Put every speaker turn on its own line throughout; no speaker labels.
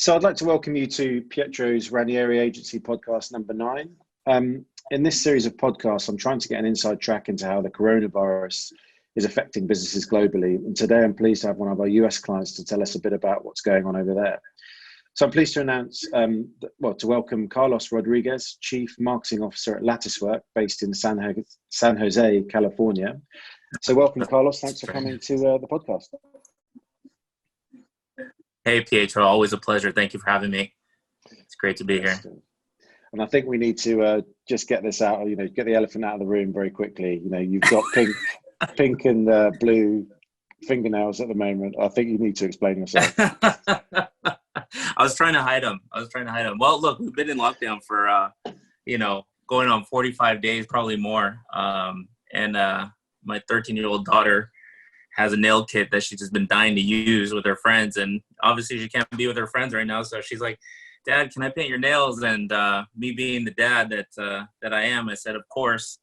So I'd like to welcome you to Pietro's Ranieri Agency podcast number 9. In this series of podcasts, I'm trying to get an inside track into how the coronavirus is affecting businesses globally. And today I'm pleased to have one of our US clients to tell us a bit about what's going on over there. So I'm pleased to announce, to welcome Carlos Rodriguez, Chief Marketing Officer at LatticeWork, based in San Jose, California. So welcome, Carlos. Thanks for coming to the podcast.
Hey, Pietro, always a pleasure. Thank you for having me. It's great to be here.
And I think we need to just get this out, get the elephant out of the room very quickly. You've got pink and blue fingernails at the moment. I think you need to explain yourself.
I was trying to hide them. Well, look, we've been in lockdown for, going on 45 days, probably more. And my 13-year-old daughter has a nail kit that she's just been dying to use with her friends. And obviously she can't be with her friends right now. So she's like, Dad, can I paint your nails? And me being the dad that I am, I said, of course.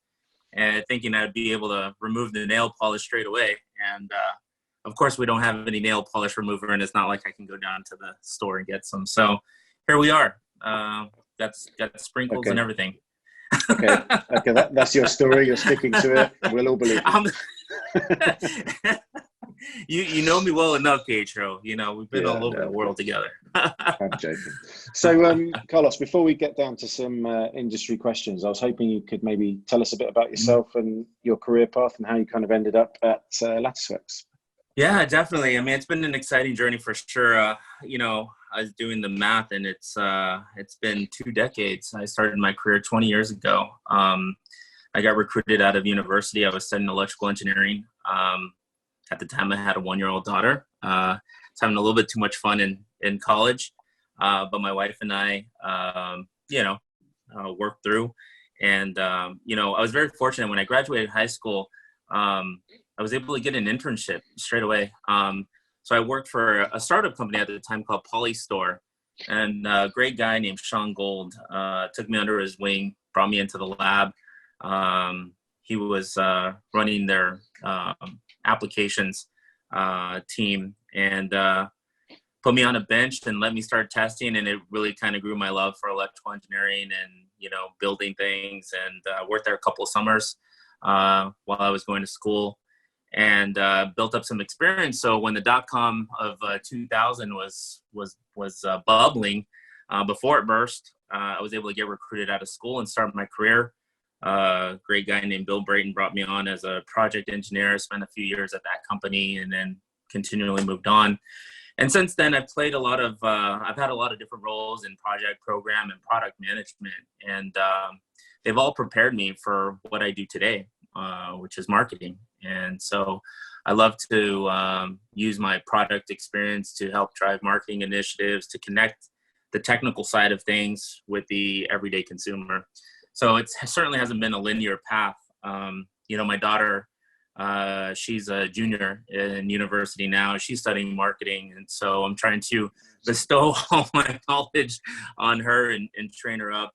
And thinking I'd be able to remove the nail polish straight away. And of course we don't have any nail polish remover, and it's not like I can go down to the store and get some. So here we are. That's got sprinkles and everything.
Okay, that's your story. You're sticking to it. We'll all believe it.
You know me well enough, Pietro. We've been all over the world together.
I'm joking. So, Carlos, before we get down to some industry questions, I was hoping you could maybe tell us a bit about yourself and your career path and how you kind of ended up at LatticeWorks.
Yeah, definitely. I mean, it's been an exciting journey for sure. I was doing the math, and it's been 2 decades. I started my career 20 years ago. I got recruited out of university. I was studying electrical engineering. At the time, I had a 1-year-old daughter. I was having a little bit too much fun in college, but my wife and I, worked through. And I was very fortunate when I graduated high school. I was able to get an internship straight away. So I worked for a startup company at the time called Polystore, and a great guy named Sean Gold took me under his wing, brought me into the lab. He was running their applications team, and put me on a bench and let me start testing, and it really kind of grew my love for electrical engineering and building things. And worked there a couple of summers while I was going to school, and built up some experience. So when the .com of 2000 was bubbling, before it burst, I was able to get recruited out of school and start my career. Great guy named Bill Brayton brought me on as a project engineer, spent a few years at that company, and then continually moved on. And since then, I've had a lot of different roles in project, program, and product management. And they've all prepared me for what I do today, which is marketing. And so I love to use my product experience to help drive marketing initiatives, to connect the technical side of things with the everyday consumer. So it certainly hasn't been a linear path. My daughter, she's a junior in university now. She's studying marketing. And so I'm trying to bestow all my knowledge on her and train her up.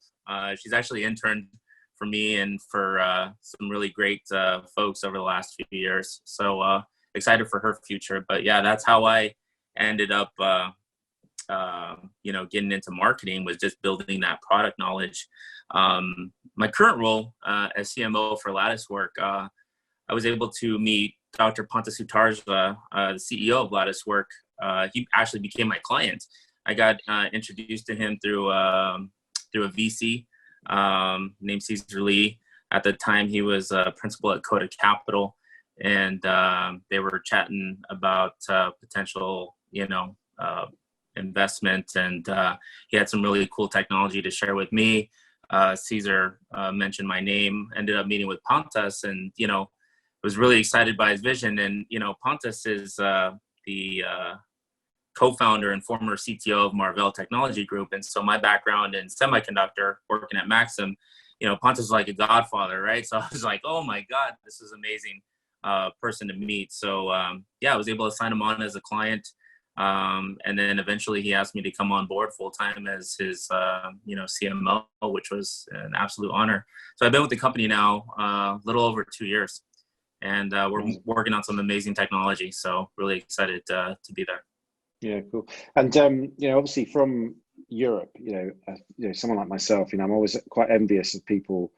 She's actually interned for me and for some really great folks over the last few years. So excited for her future. But yeah, that's how I ended up, getting into marketing, was just building that product knowledge. My current role as CMO for LatticeWork, I was able to meet Dr. Pontus Utarja, the CEO of LatticeWork. He actually became my client. I got introduced to him through a VC named Caesar Lee. At the time, he was a principal at Coda Capital, and they were chatting about potential, investment, and he had some really cool technology to share with me. Caesar mentioned my name, ended up meeting with Pontus, and was really excited by his vision. And Pontus is the co-founder and former CTO of Marvell Technology Group. And so my background in semiconductor, working at Maxim, Pontus was like a godfather, right? So I was like, oh my God, this is amazing person to meet. So I was able to sign him on as a client. And then eventually he asked me to come on board full time as his, CMO, which was an absolute honor. So I've been with the company now a little over 2 years, and we're working on some amazing technology. So really excited to be there.
Yeah, cool. And obviously from Europe, someone like myself, I'm always quite envious of people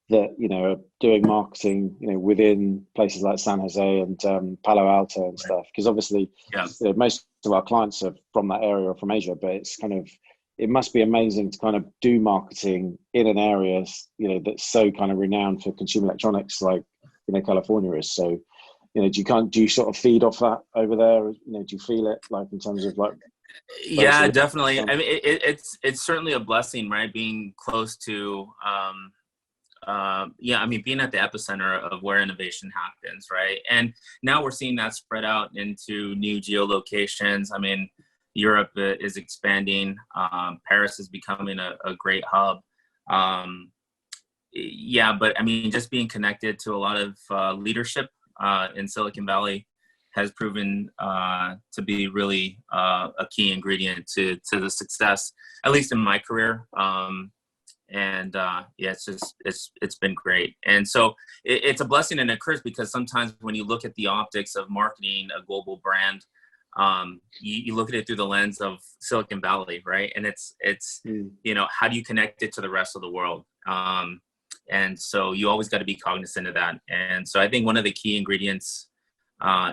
that are doing marketing, within places like San Jose and Palo Alto and
Right.
stuff. Because obviously,
Yeah.
most of our clients are from that area or from Asia, but it must be amazing to kind of do marketing in an area, that's so kind of renowned for consumer electronics, like California is. So, do you sort of feed off that over there? Do you feel it like in terms of like?
Yeah, definitely. I mean, it's certainly a blessing, right? Being close to, I mean, being at the epicenter of where innovation happens, right? And now we're seeing that spread out into new geolocations. I mean, Europe is expanding. Paris is becoming a great hub. But I mean, just being connected to a lot of leadership in Silicon Valley has proven to be really a key ingredient to the success, at least in my career. It's been great. And so it's a blessing and a curse, because sometimes when you look at the optics of marketing a global brand, you look at it through the lens of Silicon Valley, right? And it's how do you connect it to the rest of the world? And so you always got to be cognizant of that. And so I think one of the key ingredients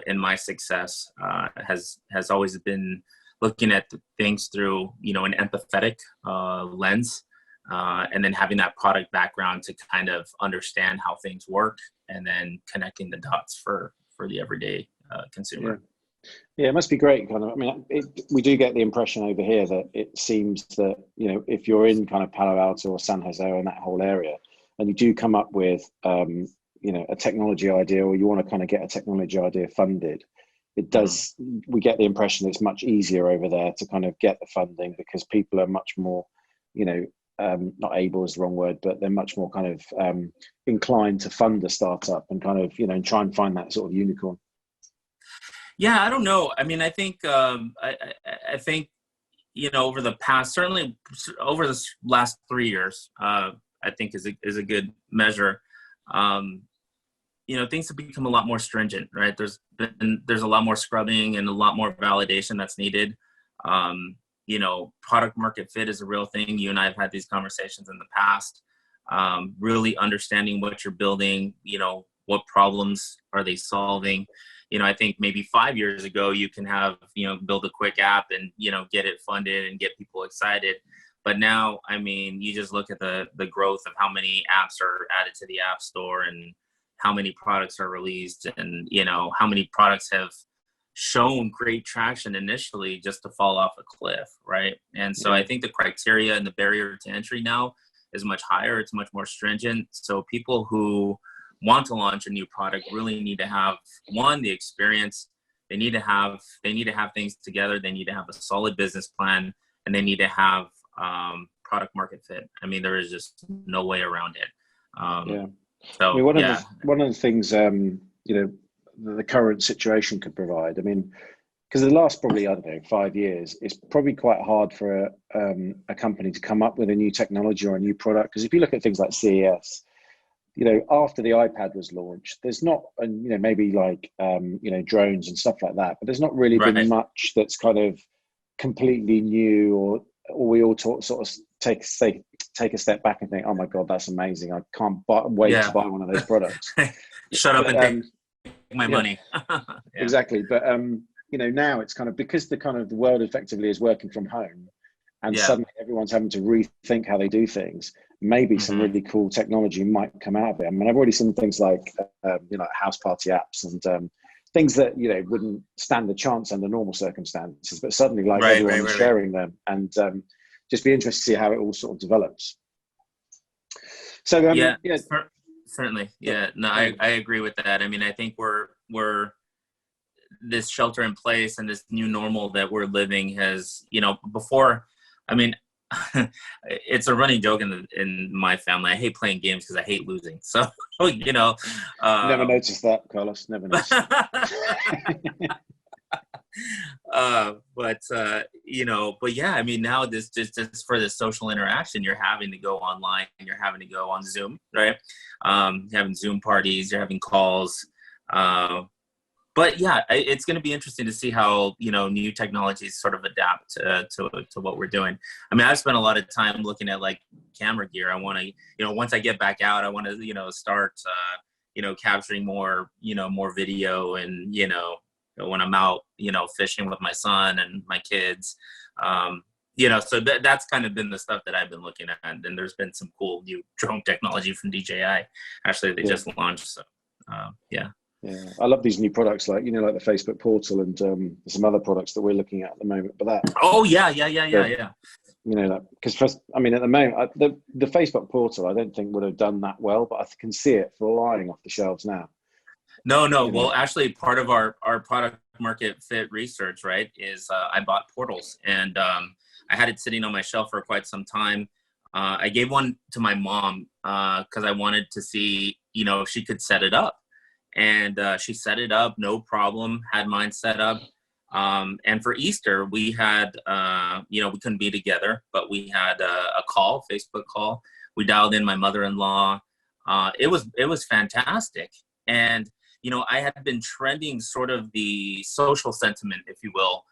in my success has always been looking at things through an empathetic lens. And then having that product background to kind of understand how things work, and then connecting the dots for the everyday consumer.
Yeah, it must be great. Kind of, I mean, we do get the impression over here that it seems that, if you're in kind of Palo Alto or San Jose and that whole area, and you do come up with, a technology idea, or you want to kind of get a technology idea funded, we get the impression it's much easier over there to kind of get the funding, because people are much more, not able is the wrong word, but they're much more kind of inclined to fund a startup and kind of, and try and find that sort of unicorn.
Yeah, I don't know. I mean, I think I think over the past, certainly over the last 3 years, I think is a good measure. Things have become a lot more stringent, right? There's a lot more scrubbing and a lot more validation that's needed. Product market fit is a real thing. You and I have had these conversations in the past. Really understanding what you're building, what problems are they solving? I think maybe 5 years ago, you can have, build a quick app and, get it funded and get people excited. But now, I mean, you just look at the growth of how many apps are added to the App Store, and how many products are released, and, how many products have shown great traction initially just to fall off a cliff, right? And so I think the criteria and the barrier to entry now is much higher. It's much more stringent. So people who want to launch a new product really need to have, one, the experience. They need to have things together. They need to have a solid business plan, and they need to have product market fit. I mean, there is just no way around it. So
I mean, one of the things the current situation could provide. I mean, because the last probably, I don't know, 5 years, it's probably quite hard for a company to come up with a new technology or a new product. Because if you look at things like CES, after the iPad was launched, there's not, maybe like, drones and stuff like that, but there's not really been much that's kind of completely new, or we all sort of take a step back and think, oh my God, that's amazing. I can't wait to buy one of those products.
Shut up and take my money.
Exactly. But, now it's kind of, because the world effectively is working from home, and suddenly everyone's having to rethink how they do things. Maybe some really cool technology might come out of it. I mean, I've already seen things like, house party apps and things that, wouldn't stand a chance under normal circumstances, but suddenly everyone's sharing them, and just be interested to see how it all sort of develops. So,
certainly. Yeah, no, I agree with that. I mean, I think we're this shelter in place and this new normal that we're living has, before, I mean, it's a running joke in my family. I hate playing games because I hate losing. So,
never noticed that, Carlos. Never noticed.
But yeah, I mean, now this just for the social interaction, you're having to go online and you're having to go on Zoom, right? You're having Zoom parties, you're having calls. But yeah, it's going to be interesting to see how, new technologies sort of adapt to what we're doing. I mean, I've spent a lot of time looking at like camera gear. I want to, once I get back out, I want to, start, capturing more, more video and, when I'm out, fishing with my son and my kids, so that's kind of been the stuff that I've been looking at. And there's been some cool new drone technology from DJI. Actually, they just launched. So, yeah.
Yeah, I love these new products, like like the Facebook portal and some other products that we're looking at the moment. But that.
Oh yeah.
Because I mean, at the moment, the Facebook portal, I don't think would have done that well, but I can see it flying off the shelves now.
No. Well, actually, part of our product market fit research, right, is I bought portals, and I had it sitting on my shelf for quite some time. I gave one to my mom because I wanted to see, if she could set it up. And she set it up, no problem, had mine set up. And for Easter, we had, we couldn't be together, but we had a call, Facebook call. We dialed in my mother-in-law. It was fantastic. And, I had been trending sort of the social sentiment, if you will,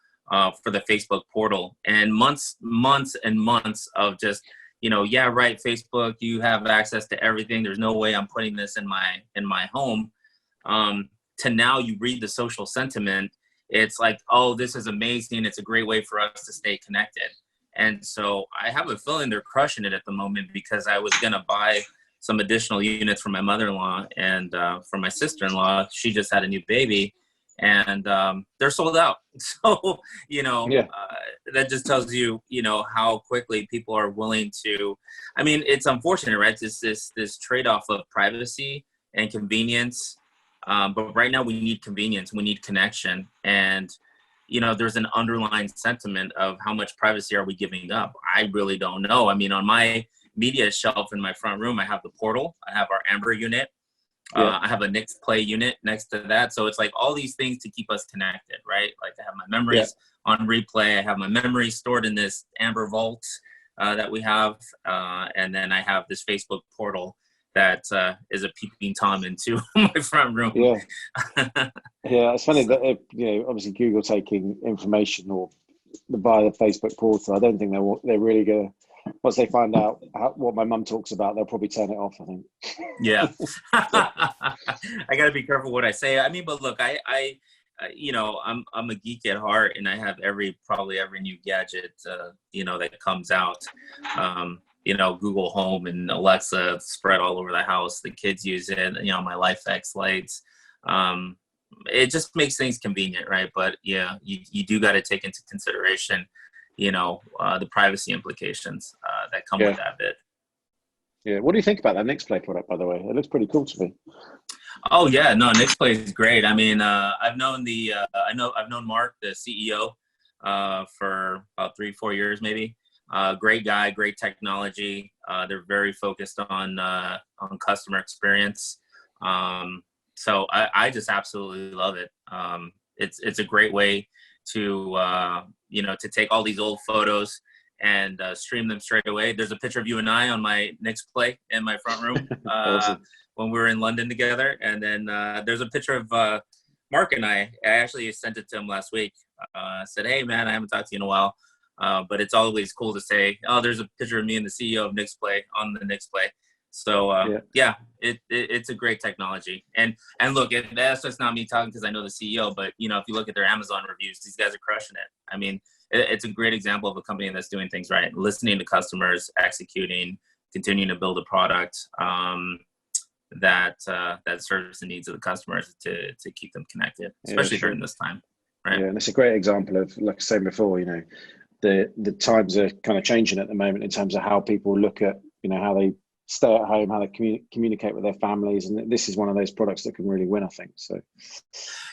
for the Facebook portal. And months and months of just, yeah, right, Facebook, you have access to everything. There's no way I'm putting this in my home. To now you read the social sentiment, it's like, oh, this is amazing. It's a great way for us to stay connected. And so I have a feeling they're crushing it at the moment, because I was going to buy some additional units for my mother-in-law and for my sister-in-law. She just had a new baby, and they're sold out. So, that just tells you, how quickly people are willing to, I mean, it's unfortunate, right? It's this trade-off of privacy and convenience. But right now we need convenience, we need connection. And, there's an underlying sentiment of how much privacy are we giving up? I really don't know. I mean, on my media shelf in my front room, I have the portal, I have our Amber unit, I have a Nix Play unit next to that. So it's like all these things to keep us connected, right? Like I have my memories on replay. I have my memories stored in this Amber vault that we have. And then I have this Facebook portal that is a peeping Tom into my front room.
Yeah, it's funny that obviously Google taking information or via the Facebook portal. I don't think they're really gonna. Once they find out what my mum talks about, they'll probably turn it off, I think.
Yeah, I got to be careful what I say. I mean, but look, I'm a geek at heart, and I have probably every new gadget that comes out. Google Home and Alexa spread all over the house. The kids use it, my LifeX lights. It just makes things convenient, right? But yeah, you do got to take into consideration, the privacy implications that come with that bit.
Yeah. What do you think about that Nix Play product, by the way? It looks pretty cool to me.
Oh yeah, no, Nix Play is great. I mean, I've known I've known Mark, the CEO, for about 3-4 years, maybe. Great guy, great technology. They're very focused on customer experience. So I just absolutely love it. It's a great way to to take all these old photos and stream them straight away. There's a picture of you and I on my Nix Play in my front room
Awesome.
when we were in London together. And then there's a picture of Mark and I actually sent it to him last week. I said, hey man, I haven't talked to you in a while. But it's always cool to say, oh, there's a picture of me and the CEO of Nix Play on the Nix Play. So it's a great technology. And look, that's just not me talking because I know the CEO, but if you look at their Amazon reviews, these guys are crushing it. I mean, it's a great example of a company that's doing things right, listening to customers, executing, continuing to build a product that serves the needs of the customers to keep them connected, especially during this time. Right?
Yeah, and it's a great example of, like I said before, the times are kind of changing at the moment in terms of how people look at, how they stay at home, how they communicate with their families. And this is one of those products that can really win, I think. So,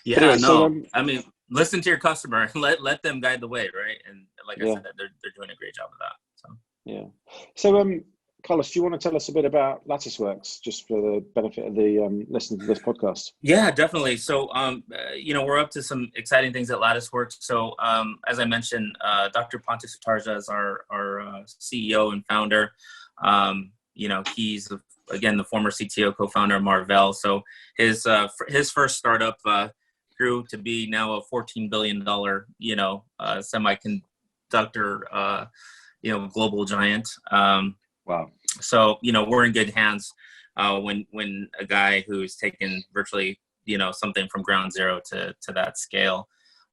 yeah, anyway, I mean, listen to your customer, let them guide the way. Right. And like I said, they're doing a great job of that. So, yeah.
So, Carlos, do you want to tell us a bit about LatticeWorks, just for the benefit of the listeners to this podcast?
Yeah, definitely. So, we're up to some exciting things at LatticeWorks. So, as I mentioned, Dr. Pontus Sutarja is our CEO and founder. He's again the former CTO, co-founder of Marvell. So his first startup grew to be now a $14 billion, semiconductor, global giant.
Wow.
So, we're in good hands when a guy who's taken virtually, something from ground zero to that scale.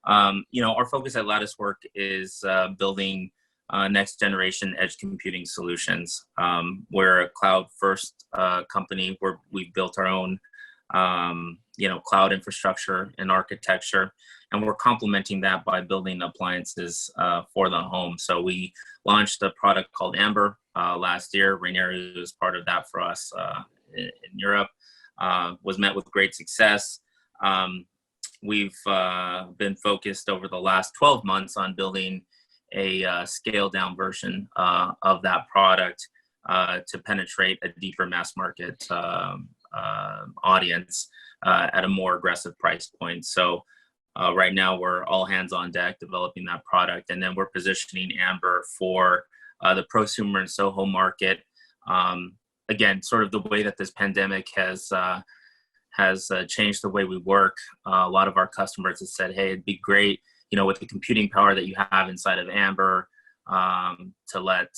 Our focus at LatticeWork is building next generation edge computing solutions. We're a cloud first company where we've built our own, cloud infrastructure and architecture, and we're complementing that by building appliances for the home. So we launched a product called Amber last year. Rainier was part of that for us in Europe. Was met with great success. We've been focused over the last 12 months on building a scaled down version of that product to penetrate a deeper mass market audience at a more aggressive price point. So right now we're all hands on deck developing that product, and then we're positioning Amber for the prosumer and Soho market. Again, sort of the way that this pandemic has changed the way we work. A lot of our customers have said, hey, it'd be great, with the computing power that you have inside of Amber, to let,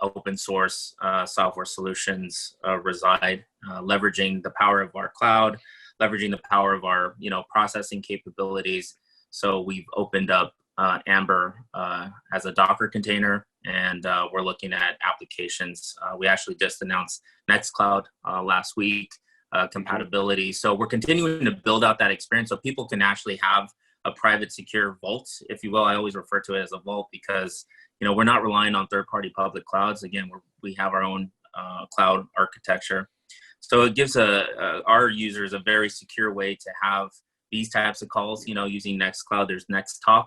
open source software solutions reside, leveraging the power of our cloud, leveraging the power of our, processing capabilities. So we've opened up Amber as a Docker container, and we're looking at applications. We actually just announced Nextcloud last week. Compatibility. So we're continuing to build out that experience so people can actually have a private secure vault, if you will. I always refer to it as a vault because, we're not relying on third-party public clouds. Again, we have our own cloud architecture. So it gives our users a very secure way to have these types of calls, using Nextcloud. There's Nexttalk.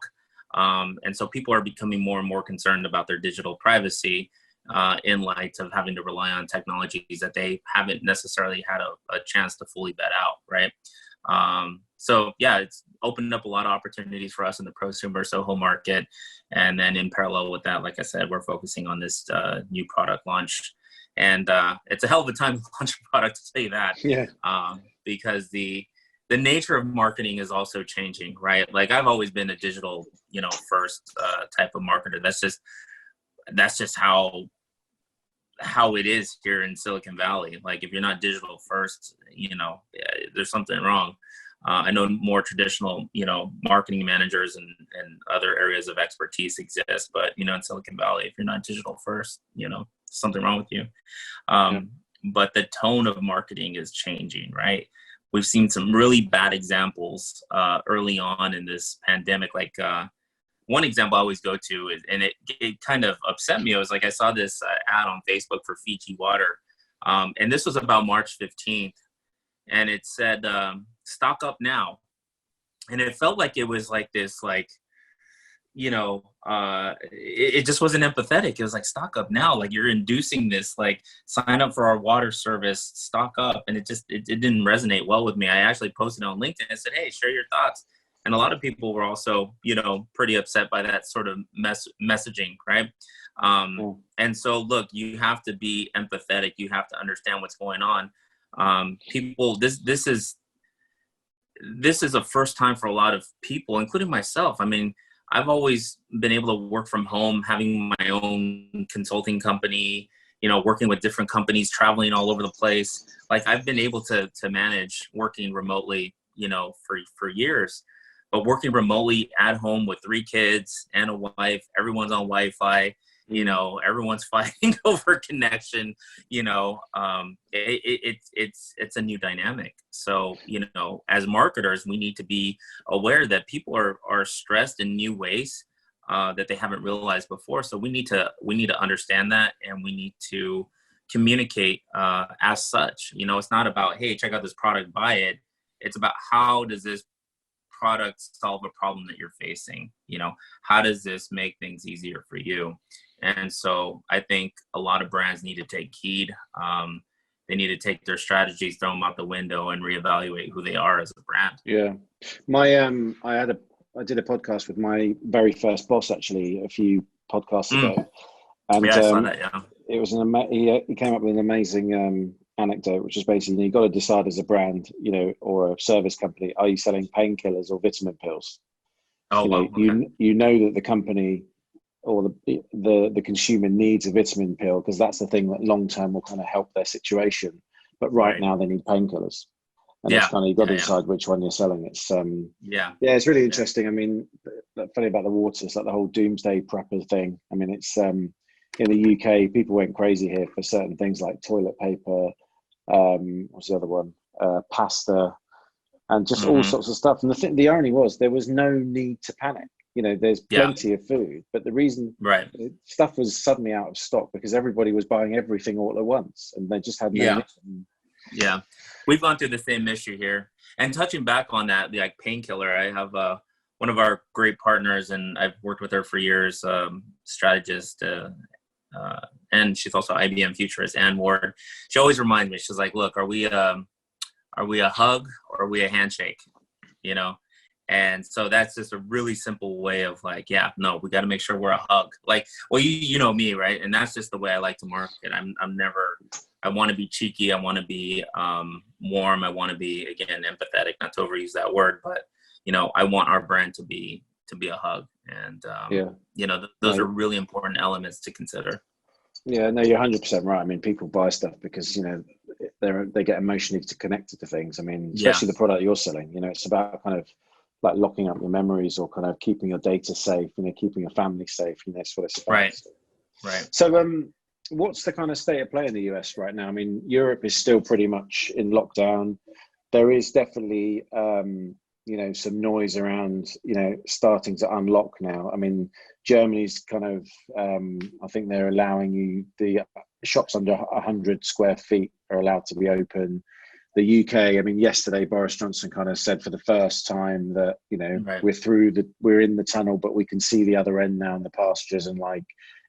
And so people are becoming more and more concerned about their digital privacy in light of having to rely on technologies that they haven't necessarily had a chance to fully vet out, right? So yeah, it's opened up a lot of opportunities for us in the prosumer Soho market. And then in parallel with that, like I said, we're focusing on this new product launch. And it's a hell of a time to launch a product, to say that. Yeah. Because the nature of marketing is also changing, right? Like I've always been a digital, first type of marketer. That's just how it is here in Silicon Valley. Like if you're not digital first, there's something wrong. I know more traditional, marketing managers and other areas of expertise exist, but, in Silicon Valley, if you're not digital first, something wrong with you. But the tone of marketing is changing, right? We've seen some really bad examples early on in this pandemic. Like one example I always go to is, and it kind of upset me. It was like, I saw this ad on Facebook for Fiji water. And this was about March 15th. And it said, stock up now. And it felt like it was like this, like, it just wasn't empathetic. It was like, stock up now. Like you're inducing this, like sign up for our water service, stock up. And it didn't resonate well with me. I actually posted on LinkedIn and said, hey, share your thoughts. And a lot of people were also, pretty upset by that sort of messaging, right? And so, look, you have to be empathetic. You have to understand what's going on. People, this is a first time for a lot of people, including myself. I mean, I've always been able to work from home, having my own consulting company, working with different companies, traveling all over the place. Like I've been able to manage working remotely, for years. But working remotely at home with 3 kids and a wife, everyone's on Wi-Fi, everyone's fighting over connection, it's a new dynamic. So, as marketers, we need to be aware that people are stressed in new ways that they haven't realized before. So we need to understand that, and we need to communicate as such. It's not about, hey, check out this product, buy it. It's about, how does this product solve a problem that you're facing? How does this make things easier for you? And so I think a lot of brands need to take heed. They need to take their strategies, throw them out the window, and reevaluate who they are as a brand.
Yeah. I did a podcast with my very first boss, actually, a few podcasts ago. And
I saw that, yeah.
It was he came up with an amazing anecdote, which is basically you've got to decide as a brand, or a service company, are you selling painkillers or vitamin pills?
Oh, wow. Okay.
You know that the company or the consumer needs a vitamin pill because that's the thing that long term will kind of help their situation. But right now they need painkillers, and it's kind of you've got to decide which one you're selling. It's it's really interesting. I mean, funny about the water, it's like the whole doomsday prepper thing. I mean, it's in the UK, people went crazy here for certain things like toilet paper. What's the other one? Pasta, and just all sorts of stuff. And the irony was there was no need to panic. There's plenty of food, but the reason stuff was suddenly out of stock because everybody was buying everything all at once, and they just had no.
Yeah, we've gone through the same issue here. And touching back on that, like painkiller, I have one of our great partners, and I've worked with her for years, strategist, and she's also IBM futurist, Ann Ward. She always reminds me, she's like, look, are we a hug or are we a handshake? And so that's just a really simple way of like, we got to make sure we're a hug. Like, well, you know me, right? And that's just the way I like to market. I want to be cheeky. I want to be warm. I want to be, again, empathetic, not to overuse that word, but, I want our brand to be a hug. And, those are really important elements to consider.
Yeah, no, you're 100% right. I mean, people buy stuff because, they get emotionally connected to things. I mean, especially the product you're selling, it's about kind of like locking up your memories or kind of keeping your data safe, keeping your family safe. That's what it's about.
Right.
So, what's the kind of state of play in the US right now? I mean, Europe is still pretty much in lockdown. There is definitely, some noise around, starting to unlock now. I mean, Germany's kind of, I think they're allowing the shops under 100 square feet are allowed to be open. The UK, I mean, yesterday Boris Johnson kind of said for the first time that, we're in the tunnel, but we can see the other end now in the pastures. And like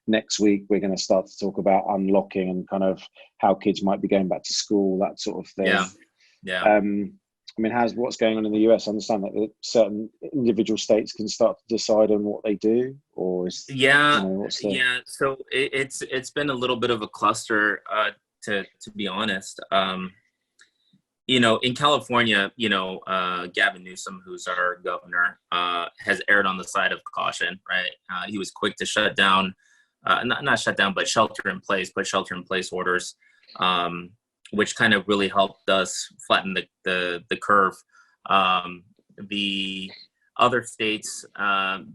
next week, we're going to start to talk about unlocking and kind of how kids might be going back to school, that sort of thing.
Yeah.
I mean, what's going on in the US? I understand that certain individual states can start to decide on what they do, or is
So it's been a little bit of a cluster, to be honest. In California, Gavin Newsom, who's our governor, has erred on the side of caution, right? He was quick to shut down, not shut down, but shelter in place orders, which kind of really helped us flatten the curve. The other states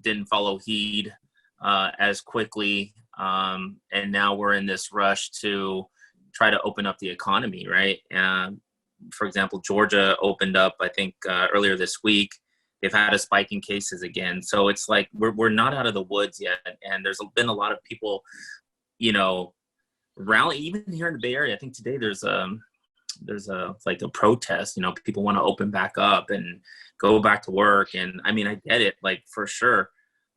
didn't follow heed as quickly, and now we're in this rush to try to open up the economy, right? For example, Georgia opened up, I think, earlier this week. They've had a spike in cases again. So it's like we're not out of the woods yet. And there's been a lot of people, rally, even here in the Bay Area. I think today there's a protest. People want to open back up and go back to work. And I mean, I get it, like, for sure.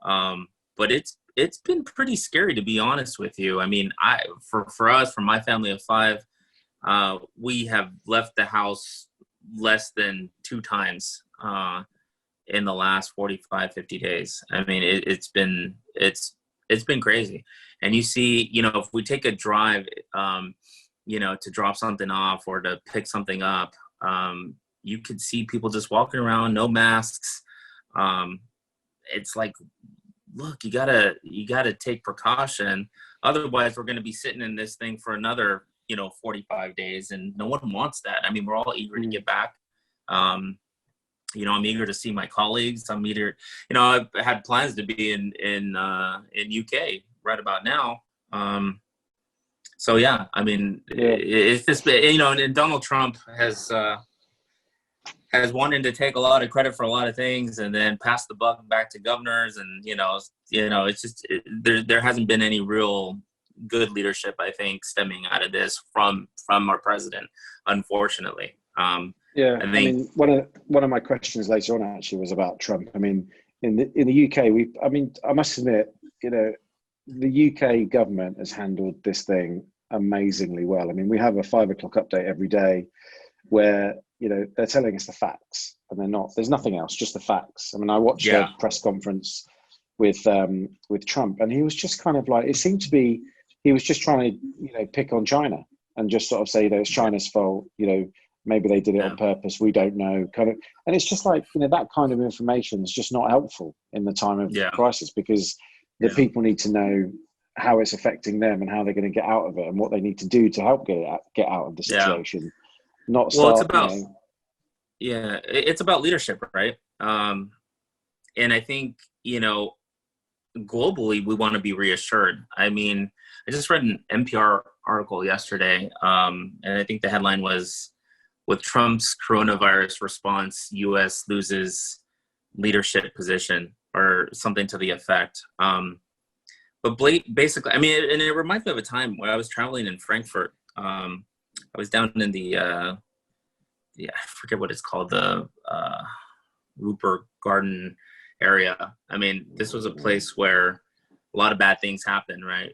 But it's been pretty scary, to be honest with you. I mean, for us, for my family of 5, we have left the house less than 2 times in the last 45, 50 days. I mean, it's been crazy. And you see, if we take a drive, to drop something off or to pick something up, you could see people just walking around, no masks. It's like, look, you gotta take precaution. Otherwise, we're going to be sitting in this thing for another 45 days, and no one wants that. I mean, we're all eager to get back. I'm eager to see my colleagues. I'm eager, I've had plans to be in UK right about now. So yeah, I mean, it's just, and Donald Trump has wanted to take a lot of credit for a lot of things and then pass the buck back to governors. And, it's just, there hasn't been any real good leadership, I think, stemming out of this from our president, unfortunately. I mean, one of my questions later on actually was about Trump. I mean, in the UK, I must admit, the UK government has handled this thing amazingly well. I mean, we have a 5 o'clock update every day where, they're telling us the facts, and there's nothing else, just the facts. I mean, I watched a press conference with Trump, and he was just kind of like, it seemed to be, he was just trying to, pick on China.
and just sort of say that it's China's fault, maybe they did it on purpose, we don't know, kind of. And it's just like, that kind of information is just not helpful in the time of crisis, because the people need to know how it's affecting them and how they're going to get out of it and what they need to do to help get out of the situation. Not start,
it's about, it's about leadership, right? And I think, globally, we want to be reassured. I mean, I just read an NPR article yesterday, and I think the headline was, with Trump's coronavirus response, U.S. loses leadership position, or something to the effect. But basically, I mean, and it reminds me of a time when I was traveling in Frankfurt. I was down in the, I forget what it's called, the Rupert Garden area. I mean, this was a place where a lot of bad things happened, right?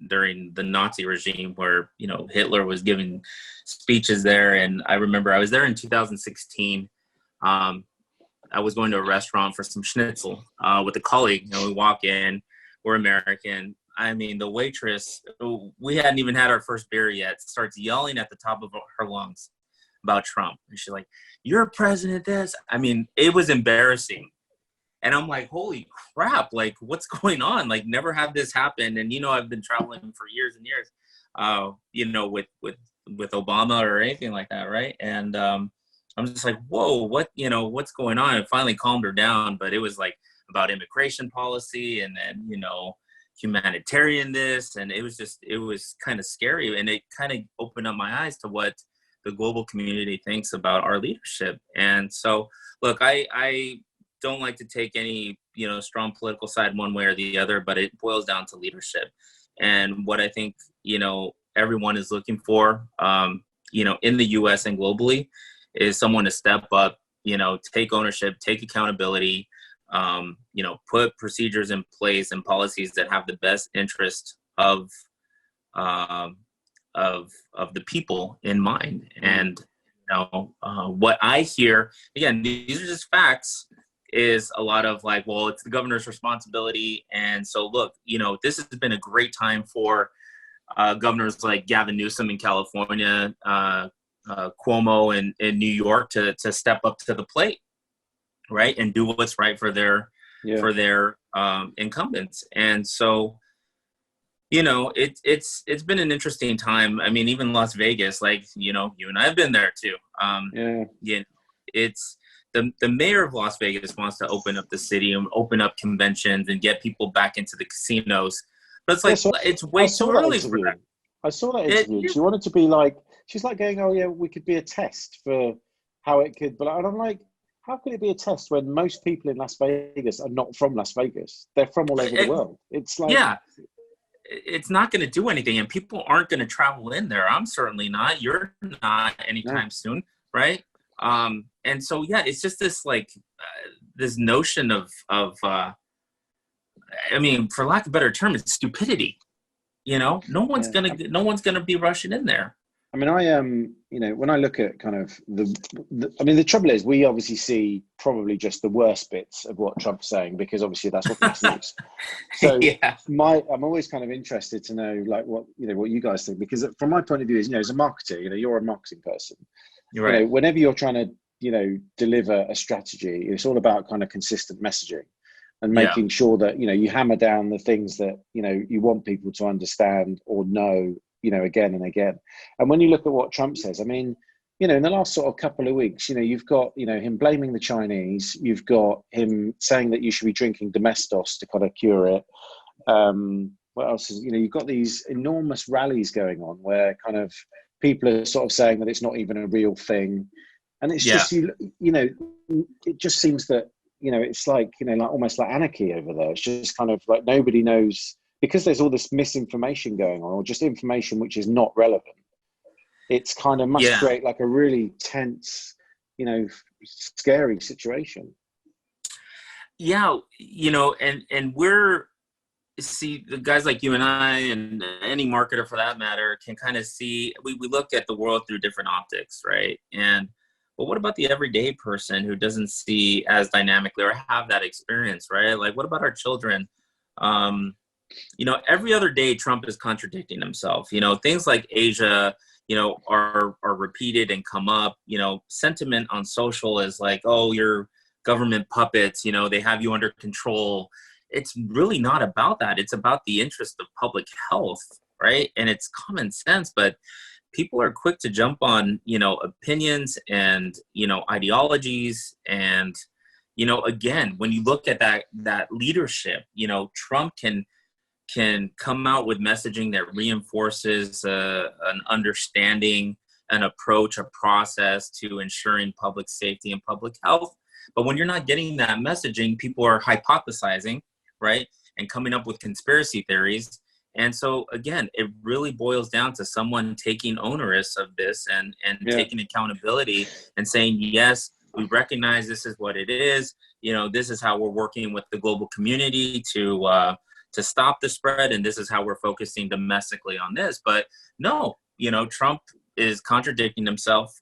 During the Nazi regime, where, Hitler was giving speeches there. And I remember I was there in 2016. I was going to a restaurant for some schnitzel with a colleague. We walk in, we're American. I mean, the waitress, we hadn't even had our first beer yet, starts yelling at the top of her lungs about Trump. And she's like, "You're president this." I mean, it was embarrassing. And I'm like, holy crap, like, what's going on? Like, never have this happen. And, I've been traveling for years and years, with Obama or anything like that, right? And I'm just like, whoa, what's going on? It finally calmed her down, but it was like about immigration policy and then, humanitarian this. And it was kind of scary. And it kind of opened up my eyes to what the global community thinks about our leadership. And so, look, I don't like to take any, strong political side one way or the other, but it boils down to leadership. And what I think, everyone is looking for, in the US and globally, is someone to step up, take ownership, take accountability, put procedures in place and policies that have the best interest of the people in mind. And, what I hear, again, these are just facts, is a lot of like, well, it's the governor's responsibility. And so, look, this has been a great time for governors like Gavin Newsom in California, Cuomo in New York to step up to the plate, right, and do what's right for their incumbents. And so, it's been an interesting time. I mean, even Las Vegas, like, you and I have been there too. It's the mayor of Las Vegas wants to open up the city and open up conventions and get people back into the casinos. But it's like, it's way too early for that.
I saw that interview. She wanted to be like, she's like going, oh yeah, we could be a test for how it could. But and I'm like, how could it be a test when most people in Las Vegas are not from Las Vegas? They're from all over the world. It's like,
it's not going to do anything, and people aren't going to travel in there. I'm certainly not. You're not anytime soon, right? And so, it's just this like this notion of I mean, for lack of a better term, it's stupidity. No one's gonna be rushing in there.
I mean, when I look at kind of the trouble is, we obviously see probably just the worst bits of what Trump's saying, because obviously that's what makes news. So I'm always kind of interested to know, like, what you guys think, because from my point of view, is, as a marketer, you're a marketing person.
You're right.
Whenever you're trying to, deliver a strategy, it's all about kind of consistent messaging and making sure that, you hammer down the things that, you want people to understand or know, again and again. And when you look at what Trump says, I mean, in the last sort of couple of weeks, you've got, him blaming the Chinese, you've got him saying that you should be drinking Domestos to kind of cure it. What else is, you've got these enormous rallies going on where kind of people are sort of saying that it's not even a real thing. And it's just, it just seems that, it's like, like almost like anarchy over there. It's just kind of like nobody knows, because there's all this misinformation going on, or just information which is not relevant. It's kind of must create like a really tense, scary situation.
Yeah, and see, the guys like you and I, and any marketer for that matter, can kind of see, we look at the world through different optics, right? But what about the everyday person who doesn't see as dynamically or have that experience, right? Like, what about our children? every other day Trump is contradicting himself. Things like Asia, are repeated and come up. Sentiment on social is like, oh, you're government puppets, they have you under control. It's really not about that. It's about the interest of public health, right? And it's common sense, but people are quick to jump on, opinions and, ideologies. And, again, when you look at that leadership, Trump can come out with messaging that reinforces an understanding, an approach, a process to ensuring public safety and public health. But when you're not getting that messaging, people are hypothesizing, right? And coming up with conspiracy theories. And so, again, it really boils down to someone taking onerous of this and taking accountability and saying, yes, we recognize this is what it is. This is how we're working with the global community to stop the spread. And this is how we're focusing domestically on this. But no, Trump is contradicting himself.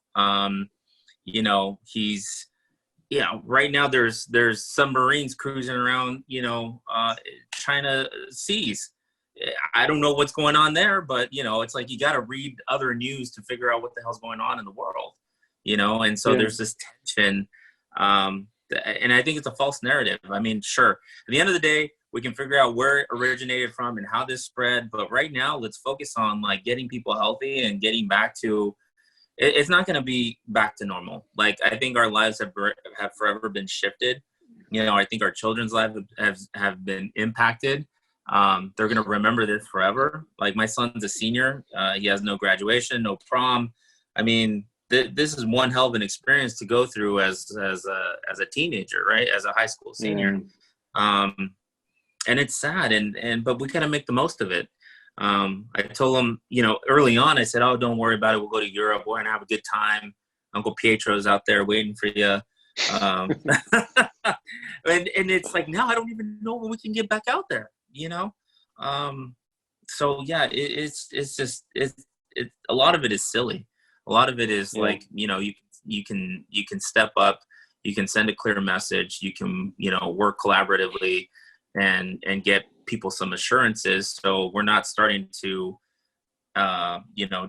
He's, right now there's submarines cruising around, China seas. I don't know what's going on there, but, it's like you got to read other news to figure out what the hell's going on in the world, and so there's this tension. And I think it's a false narrative. I mean, sure, at the end of the day, we can figure out where it originated from and how this spread. But right now, let's focus on like getting people healthy and getting back to, it's not going to be back to normal. Like, I think our lives have forever been shifted. I think our children's lives have been impacted. They're going to remember this forever. Like, my son's a senior. He has no graduation, no prom. I mean, this is one hell of an experience to go through as a teenager, right? As a high school senior. And it's sad, but we got to make the most of it. I told him, early on, I said, oh, don't worry about it. We'll go to Europe. We're going to have a good time. Uncle Pietro's out there waiting for you. And it's like, now I don't even know when we can get back out there, So yeah, it's just a lot of it is silly. A lot of it is like, you can step up, you can send a clear message, you can, work collaboratively and get people some assurances. So we're not starting to,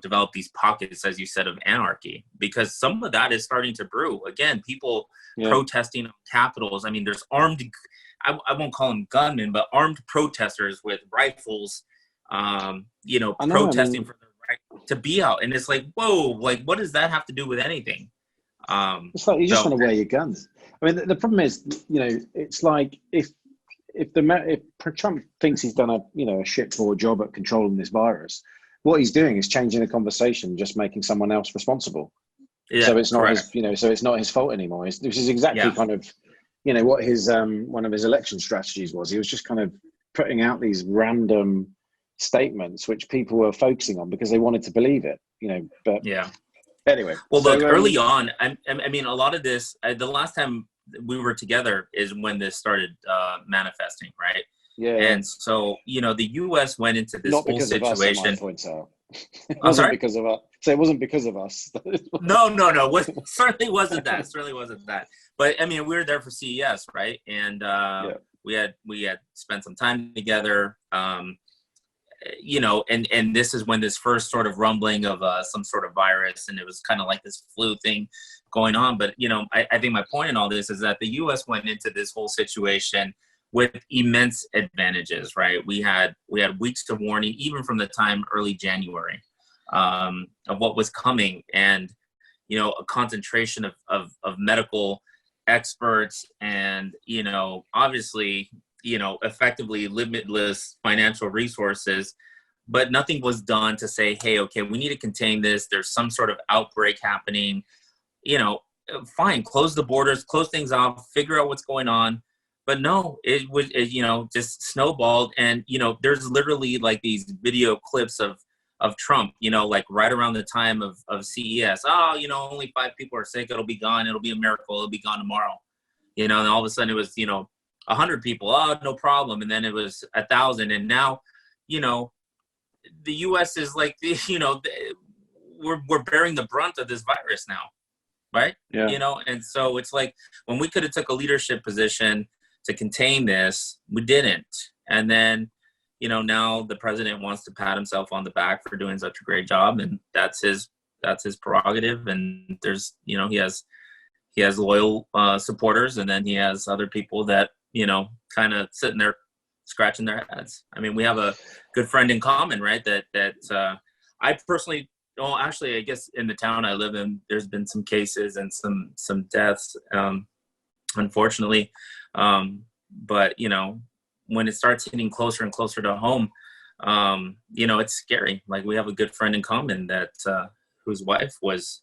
develop these pockets, as you said, of anarchy, because some of that is starting to brew. Again, people protesting on capitals. I mean, there's armed, I won't call them gunmen, but armed protesters with rifles, protesting for their right to be out. And it's like, whoa, like, what does that have to do with anything?
It's like you just want to wear your guns. I mean, the problem is, it's like if Trump thinks he's done a shit poor job at controlling this virus, what he's doing is changing the conversation, just making someone else responsible. Yeah, so it's not his, so it's not his fault anymore. This is exactly kind of, what his one of his election strategies was. He was just kind of putting out these random statements which people were focusing on because they wanted to believe it. But anyway.
Well, look, early on, I mean, a lot of this, the last time we were together is when this started manifesting, right? Yeah. And so, the U.S. went into this whole situation.
It wasn't because of us. So it wasn't because of us.
No. Certainly wasn't that. Certainly wasn't that. But I mean, we were there for CES, right? And we had spent some time together. And this is when this first sort of rumbling of some sort of virus, and it was kind of like this flu thing going on. But, I think my point in all this is that the U.S. went into this whole situation with immense advantages, right? We had weeks of warning, even from the time early January, of what was coming, and, a concentration of medical experts and, obviously, effectively limitless financial resources. But nothing was done to say, hey, okay, we need to contain this. There's some sort of outbreak happening. Fine, close the borders, close things off, figure out what's going on. But no, it just snowballed. And, there's literally like these video clips of Trump, like right around the time of CES. Oh, only 5 people are sick. It'll be gone. It'll be a miracle. It'll be gone tomorrow. And all of a sudden it was, 100 people. Oh, no problem. And then it was 1,000. And now, the U.S. is like, we're bearing the brunt of this virus now. Right. Yeah. And so it's like when we could have took a leadership position to contain this, we didn't. And then, now the president wants to pat himself on the back for doing such a great job, and that's his prerogative. And there's, he has loyal supporters, and then he has other people that, kind of sitting there scratching their heads. I mean, we have a good friend in common, right? That I personally, well, actually, I guess in the town I live in, there's been some cases and some deaths, unfortunately. But, when it starts hitting closer and closer to home, it's scary. Like, we have a good friend in common that whose wife was,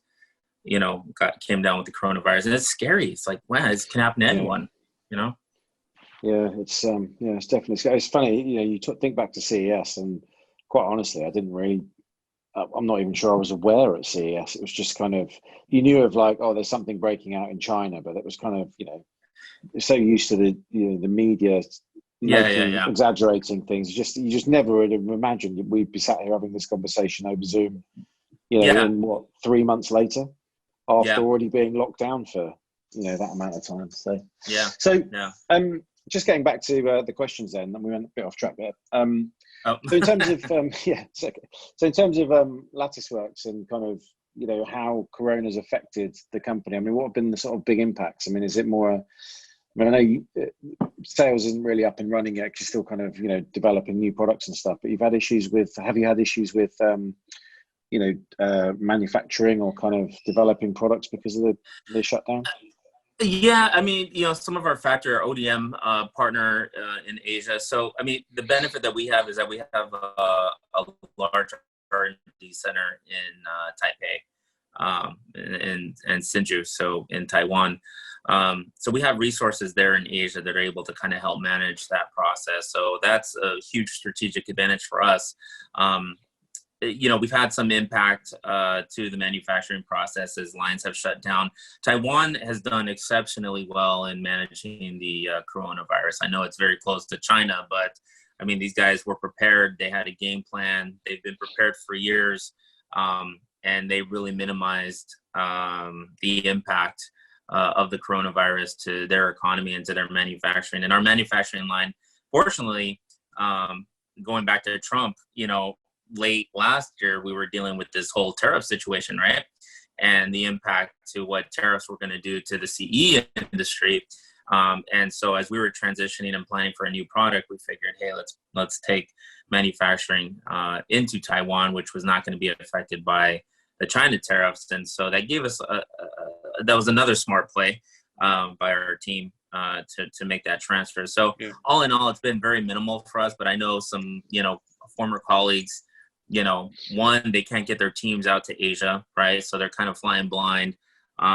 came down with the coronavirus, and it's scary. It's like, wow, this can happen to anyone,
Yeah, it's definitely scary. It's funny, you think back to CES, and quite honestly, I'm not even sure I was aware at CES. It was just kind of, you knew of like, oh, there's something breaking out in China, but it was kind of, so used to the media exaggerating things. You just never would have imagined we'd be sat here having this conversation over Zoom, in 3 months later, after already being locked down for that amount of time. So just getting back to the questions then, and we went a bit off track there. So in terms of so in terms of LatticeWorks and kind of how Corona's affected the company, I mean, what have been the sort of big impacts? I mean, is it more? I know sales isn't really up and running yet, 'cause you're still kind of developing new products and stuff. But have you had issues with manufacturing or kind of developing products because of the shutdown?
Yeah, I mean, some of our factory, our ODM partner in Asia. So, I mean, the benefit that we have is that we have a large R&D center in Taipei and Hsinchu, so in Taiwan. So we have resources there in Asia that are able to kind of help manage that process. So that's a huge strategic advantage for us. We've had some impact to the manufacturing process as lines have shut down. Taiwan has done exceptionally well in managing the coronavirus. I know it's very close to China, but I mean, these guys were prepared. They had a game plan. They've been prepared for years, and they really minimized the impact of the coronavirus to their economy and to their manufacturing. And our manufacturing line, fortunately, going back to Trump, late last year, we were dealing with this whole tariff situation, right? And the impact to what tariffs were going to do to the CE industry. And so as we were transitioning and planning for a new product, we figured, hey, let's take manufacturing into Taiwan, which was not going to be affected by the China tariffs. And so that gave us that was another smart play by our team to make that transfer. So all in all, it's been very minimal for us. But I know some former colleagues, one, they can't get their teams out to Asia, right? So they're kind of flying blind.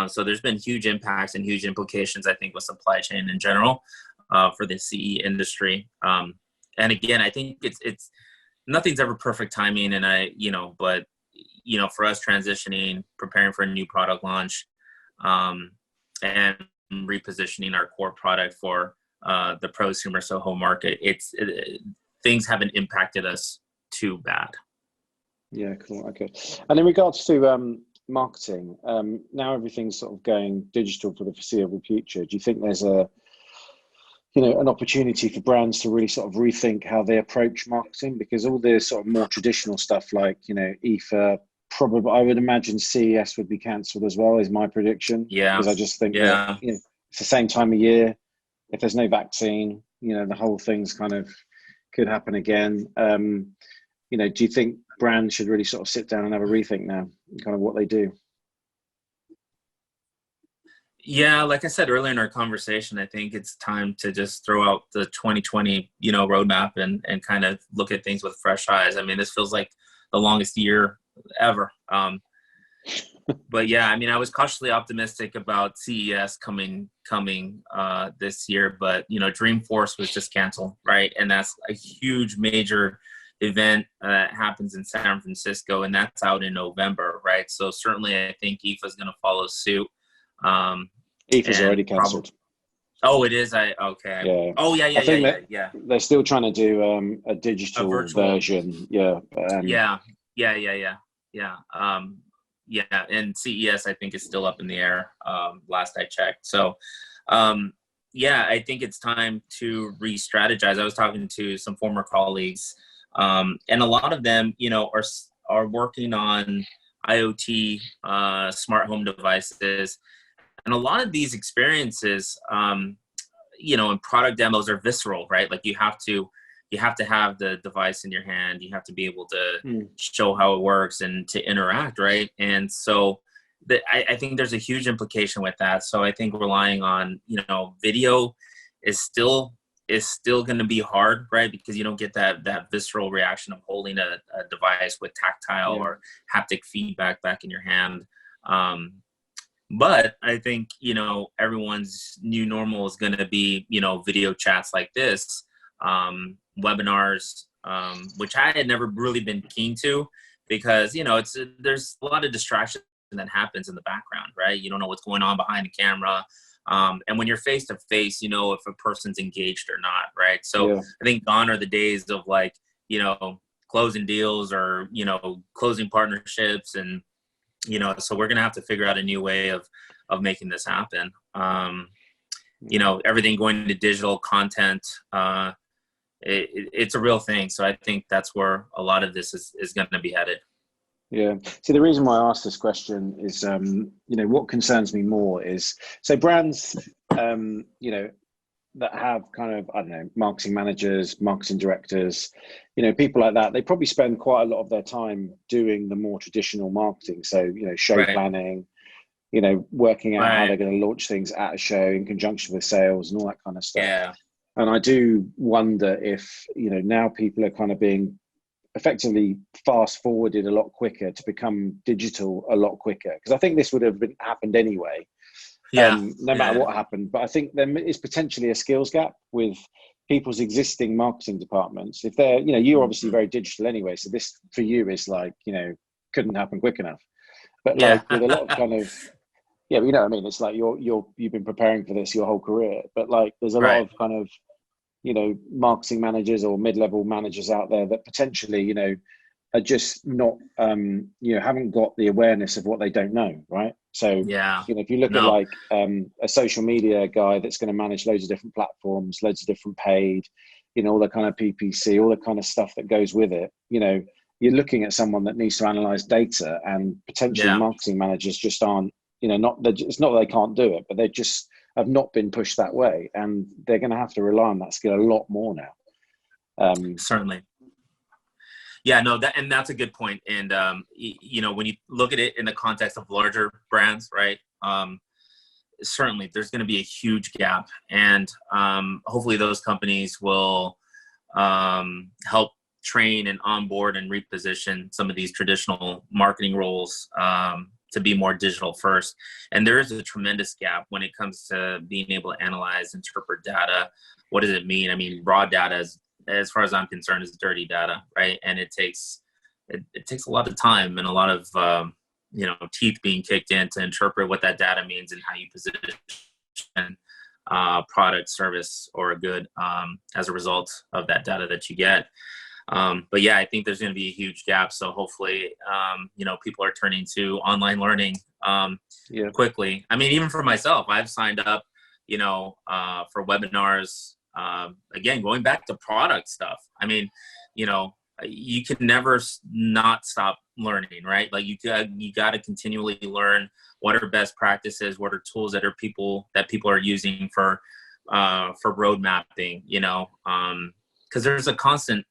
So there's been huge impacts and huge implications, I think, with supply chain in general for the CE industry. And again, I think it's nothing's ever perfect timing. And but for us transitioning, preparing for a new product launch, and repositioning our core product for the prosumer SOHO market, things haven't impacted us too bad.
Yeah, cool. Okay. And in regards to marketing, now everything's sort of going digital for the foreseeable future. Do you think there's an opportunity for brands to really sort of rethink how they approach marketing? Because all the sort of more traditional stuff like, IFA, probably, I would imagine CES would be cancelled as well, is my prediction. Yeah. Because I just think that, it's the same time of year. If there's no vaccine, the whole thing's kind of could happen again. Do you think brands should really sort of sit down and have a rethink now, kind of what they do?
Yeah, like I said earlier in our conversation, I think it's time to just throw out the 2020, roadmap and kind of look at things with fresh eyes. I mean, this feels like the longest year ever. But yeah, I mean, I was cautiously optimistic about CES coming this year, but Dreamforce was just canceled, right? And that's a huge major event that happens in San Francisco, and that's out in November, right? So certainly I think IFA is going to follow suit.
IFA's already cancelled.
Oh, it is? Okay.
Yeah.
Oh, yeah.
I think they're still trying to do a digital version. Yeah.
And CES, I think, is still up in the air, last I checked. So, yeah, I think it's time to re-strategize. I was talking to some former colleagues, and a lot of them, are working on IoT, smart home devices, and a lot of these experiences, and product demos are visceral, right? Like you have to have the device in your hand. You have to be able to show how it works and to interact, right? And so I think there's a huge implication with that. So I think relying on, video is still going to be hard, right? Because you don't get that visceral reaction of holding a device with tactile or haptic feedback back in your hand. But I think, everyone's new normal is going to be, video chats like this, webinars, which I had never really been keen to, because, there's a lot of distraction that happens in the background, right? You don't know what's going on behind the camera. And when you're face to face, if a person's engaged or not, right? So I think gone are the days of closing deals or, closing partnerships. And, so we're going to have to figure out a new way of making this happen. Everything going to digital content, it's a real thing. So I think that's where a lot of this is going to be headed.
Yeah. So the reason why I asked this question is, what concerns me more is, so brands, that have kind of, I don't know, marketing managers, marketing directors, people like that, they probably spend quite a lot of their time doing the more traditional marketing. So, show planning, working out how they're going to launch things at a show in conjunction with sales and all that kind of stuff.
Yeah.
And I do wonder if, now people are kind of being effectively fast forwarded a lot quicker to become digital a lot quicker. Because I think this would have happened anyway. No matter what happened. But I think there is potentially a skills gap with people's existing marketing departments. If they're, you're obviously very digital anyway. So this for you is couldn't happen quick enough. But with a lot of kind of, but you know what I mean? It's like you've been preparing for this your whole career. But there's a lot of kind of, marketing managers or mid-level managers out there that potentially, are just not, haven't got the awareness of what they don't know, right? So, if you look at a social media guy that's going to manage loads of different platforms, loads of different paid, all the kind of PPC, all the kind of stuff that goes with it, you're looking at someone that needs to analyze data, and potentially marketing managers just aren't, it's not that they can't do it, but they just have not been pushed that way, and they're going to have to rely on that skill a lot more now.
Certainly. Yeah, no, that's a good point. And, when you look at it in the context of larger brands, right, certainly there's going to be a huge gap. And hopefully those companies will help train and onboard and reposition some of these traditional marketing roles to be more digital first. And there is a tremendous gap when it comes to being able to analyze, interpret data. What does it mean? I mean, raw data is, as far as I'm concerned, is dirty data, right? And it takes a lot of time and a lot of teeth being kicked in to interpret what that data means and how you position product, service, or a good as a result of that data that you get. But yeah, I think there's going to be a huge gap. So hopefully, people are turning to online learning quickly. I mean, even for myself, I've signed up, for webinars. Again, going back to product stuff. I mean, you can never not stop learning, right? Like you got to continually learn what are best practices, what are tools that people are using for road mapping, because there's a constant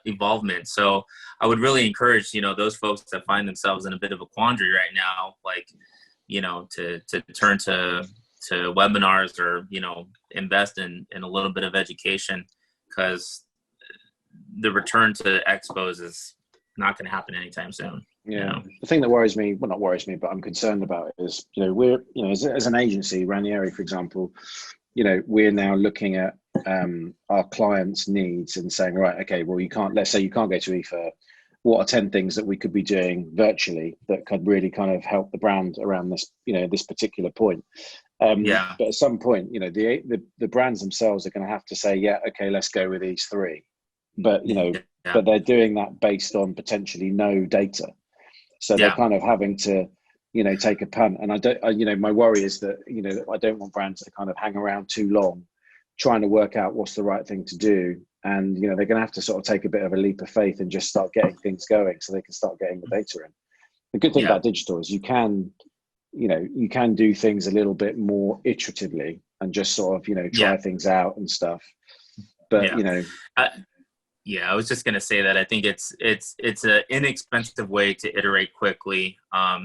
evolvement. So I would really encourage, those folks that find themselves in a bit of a quandary right now, to turn to webinars or, invest in a little bit of education, because the return to expos is not going to happen anytime soon.
Yeah. The thing that worries me, well, not worries me, but I'm concerned about it is, we're, as an agency, Ranieri, for example, we're now looking at our clients' needs and saying, right, okay, well, let's say you can't go to IFA. What are 10 things that we could be doing virtually that could really kind of help the brand around this, this particular point? But at some point, the brands themselves are going to have to say, yeah, okay, let's go with these 3. But, but they're doing that based on potentially no data. So they're kind of having to, take a punt. And I don't, my worry is that, I don't want brands to kind of hang around too long trying to work out what's the right thing to do. And, they're going to have to sort of take a bit of a leap of faith and just start getting things going so they can start getting the data in. The good thing about digital is you can do things a little bit more iteratively and just sort of, try things out and stuff. But,
I was just going to say that I think it's an inexpensive way to iterate quickly,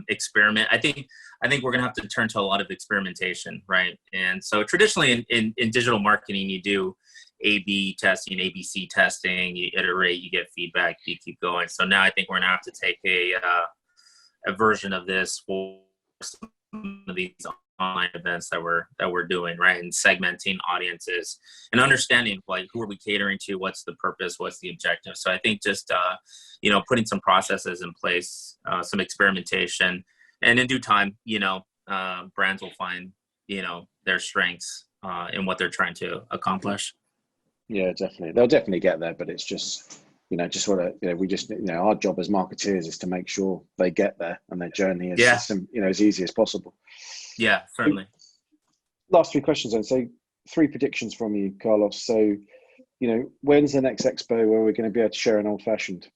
experiment. I think we're going to have to turn to a lot of experimentation, right? And so traditionally in digital marketing, you do A/B testing, ABC testing, you iterate, you get feedback, you keep going. So now I think we're going to have to take a version of this for some of these online events that we're doing, right? And segmenting audiences and understanding like who are we catering to, what's the purpose, what's the objective. So I think just putting some processes in place, some experimentation, and in due time, brands will find their strengths in what they're trying to accomplish.
Yeah, definitely. They'll definitely get there, but it's just just what we just our job as marketeers is to make sure they get there and their journey is as easy as possible.
Yeah, certainly.
Last 3 questions then. So 3 predictions from you, Carlos. So, when's the next Expo where we're going to be able to share an old fashioned?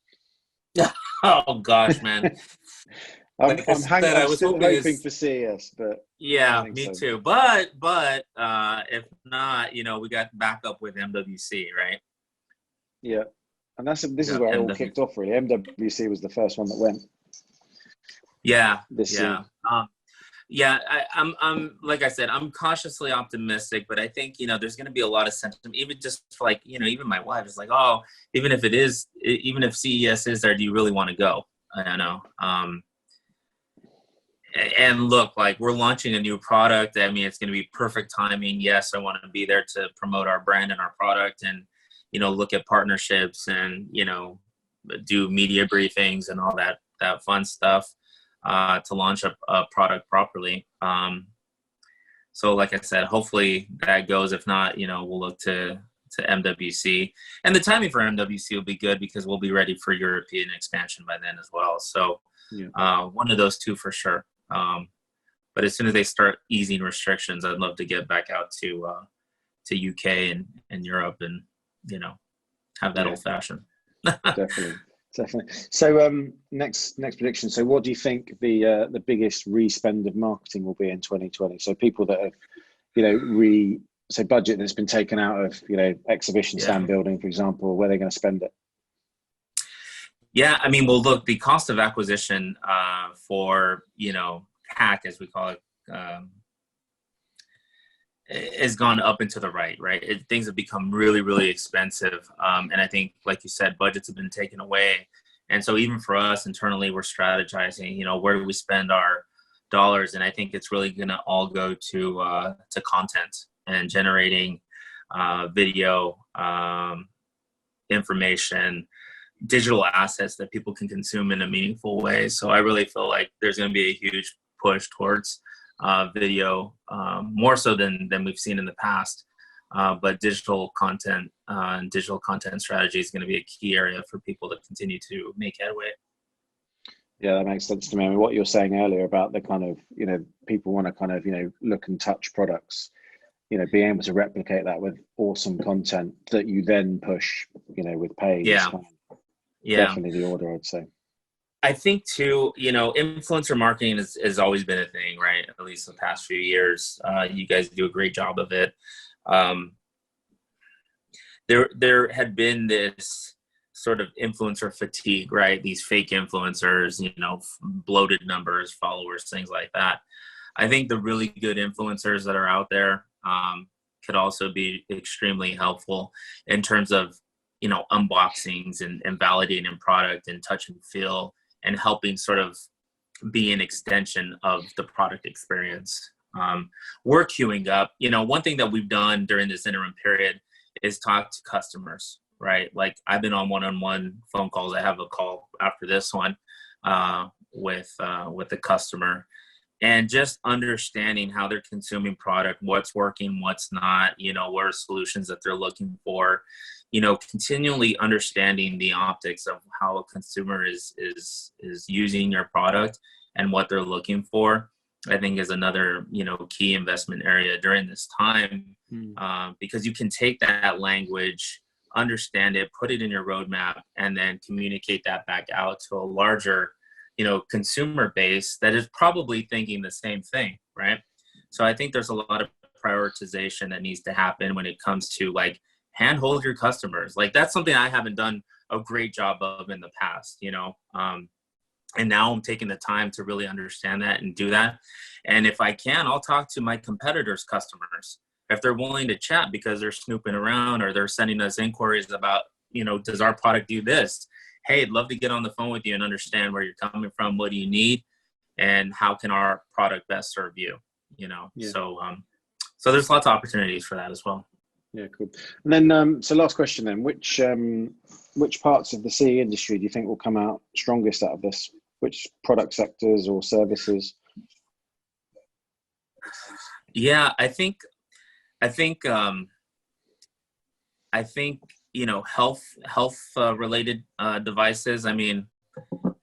Oh gosh, man.
I'm still hoping for CES, but
yeah, me too. But if not, we got backup with MWC, right?
Yeah, and this is where it all kicked off. Really, MWC was the first one that went.
Yeah,
this year.
I'm like I said, I'm cautiously optimistic, but I think, there's going to be a lot of sentiment, even just like, even my wife is like, oh, even if CES is there, do you really want to go? I don't know. And look, like we're launching a new product. I mean, it's going to be perfect timing. Yes, I want to be there to promote our brand and our product and, look at partnerships and, do media briefings and all that fun stuff. To launch a product properly. So like I said, hopefully that goes. If not, we'll look to MWC. And the timing for MWC will be good because we'll be ready for European expansion by then as well. So one of those 2 for sure. But as soon as they start easing restrictions, I'd love to get back out to UK and Europe and, have that old fashioned.
Definitely. So next prediction. So what do you think the biggest re-spend of marketing will be in 2020? So people that have, budget that's been taken out of, exhibition stand building, for example, where they're going to spend it?
Yeah, I mean, well, look, the cost of acquisition for, CAC, as we call it, has gone up and to the right? Things have become really, really expensive. And I think, like you said, budgets have been taken away. And so even for us internally, we're strategizing, where do we spend our dollars? And I think it's really going to all go to content and generating video, information, digital assets that people can consume in a meaningful way. So I really feel like there's going to be a huge push towards video, more so than we've seen in the past. But digital content and digital content strategy is going to be a key area for people to continue to make headway.
Yeah, that makes sense to me. I mean, what you're saying earlier about the kind of, people want to kind of, look and touch products, being able to replicate that with awesome content that you then push, with paid. Definitely the order, I'd say.
I think too, influencer marketing has always been a thing, right? At least the past few years. You guys do a great job of it. There had been this sort of influencer fatigue, right? These fake influencers, bloated numbers, followers, things like that. I think the really good influencers that are out there could also be extremely helpful in terms of, unboxings and validating product and touch and feel and helping sort of be an extension of the product experience. We're queuing up. One thing that we've done during this interim period is talk to customers, right? Like I've been on one-on-one phone calls. I have a call after this one with the customer, and just understanding how they're consuming product, what's working, what's not, what are solutions that they're looking for, continually understanding the optics of how a consumer is using your product and what they're looking for, I think is another, key investment area during this time. because you can take that language, understand it, put it in your roadmap, and then communicate that back out to a larger, consumer base that is probably thinking the same thing, right? So I think there's a lot of prioritization that needs to happen when it comes to like handhold your customers. Like that's something I haven't done a great job of in the past, and now I'm taking the time to really understand that and do that. And if I can, I'll talk to my competitors' customers if they're willing to chat because they're snooping around or they're sending us inquiries about, does our product do this? Hey, I'd love to get on the phone with you and understand where you're coming from. What do you need? And how can our product best serve you? So there's lots of opportunities for that as well.
Yeah, cool. And then, so last question then, which parts of the CE industry do you think will come out strongest out of this? Which product sectors or services?
Yeah, I think health related devices. I mean,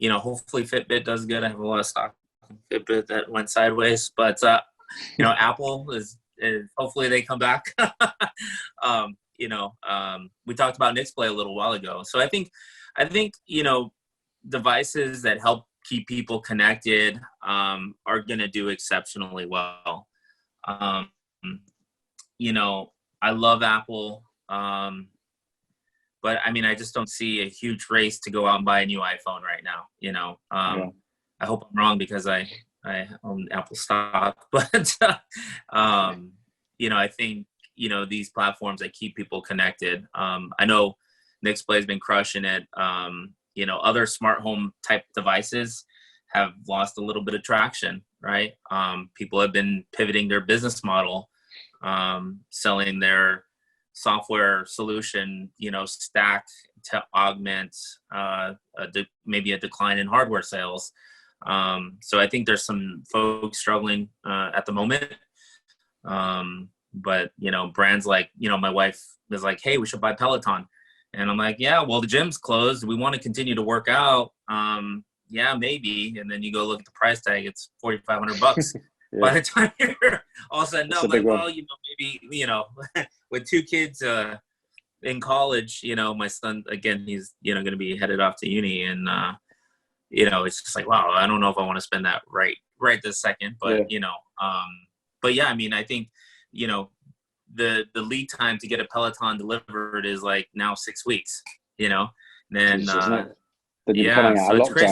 hopefully Fitbit does good. I have a lot of stock in Fitbit that went sideways, but Apple is hopefully they come back. We talked about Nixplay a little while ago. So I think devices that help keep people connected are going to do exceptionally well. I love Apple, but I mean, I just don't see a huge race to go out and buy a new iPhone right now. I hope I'm wrong because I own Apple stock, but I think these platforms that keep people connected. I know Nixplay has been crushing it. Other smart home type devices have lost a little bit of traction, right? People have been pivoting their business model, selling their software solution, stack to augment maybe a decline in hardware sales. So I think there's some folks struggling at the moment. But brands like, my wife is like, hey, we should buy Peloton. And I'm like, yeah, well, the gym's closed. We want to continue to work out. Yeah, maybe. And then you go look at the price tag, it's $4,500. Yeah. By the time you're all said and done, like, well, maybe, with two kids in college, my son, again, he's, going to be headed off to uni. And, it's just like, wow, I don't know if I want to spend that right this second. But, yeah. But yeah, I mean, I think, the lead time to get a Peloton delivered is like now 6 weeks, then, yeah, so it's great.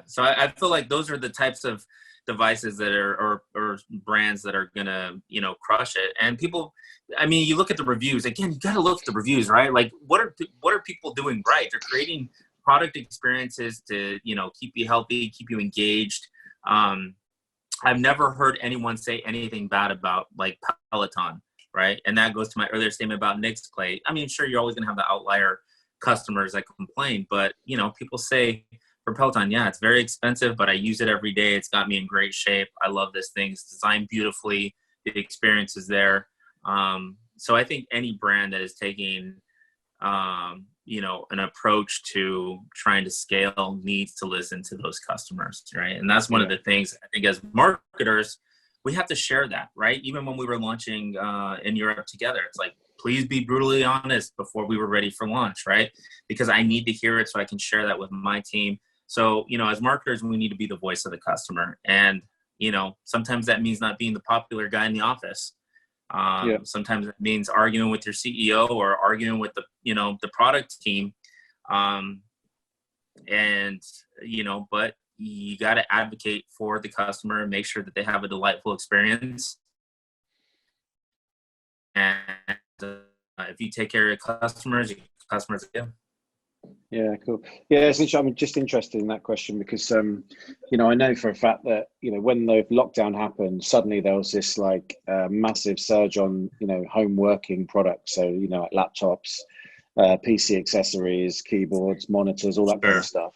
So I feel like those are the types of devices that are or brands that are gonna crush it. And people, I mean, you look at the reviews again. You got to look at the reviews, right? Like what are people doing right? They're creating product experiences to keep you healthy, keep you engaged. I've never heard anyone say anything bad about like Peloton, right? And that goes to my earlier statement about Nixplay. I mean, sure, you're always gonna have the outlier customers that complain, but people say for Peloton, yeah, it's very expensive, but I use it every day. It's got me in great shape. I love this thing. It's designed beautifully. The experience is there. So I think any brand that is taking, an approach to trying to scale needs to listen to those customers, right? And that's one of the things I think as marketers, we have to share that, right? Even when we were launching in Europe together, it's like, please be brutally honest before we were ready for launch, right? Because I need to hear it so I can share that with my team. So, as marketers, we need to be the voice of the customer. And, sometimes that means not being the popular guy in the office. Sometimes it means arguing with your CEO or arguing with the product team. But you got to advocate for the customer and make sure that they have a delightful experience. And if you take care of your customers, your customers do.
Yeah, cool. Yeah, I'm just interested in that question because, I know for a fact that, when the lockdown happened, suddenly there was this like massive surge on, home working products. So, like laptops, PC accessories, keyboards, monitors, all that kind of stuff.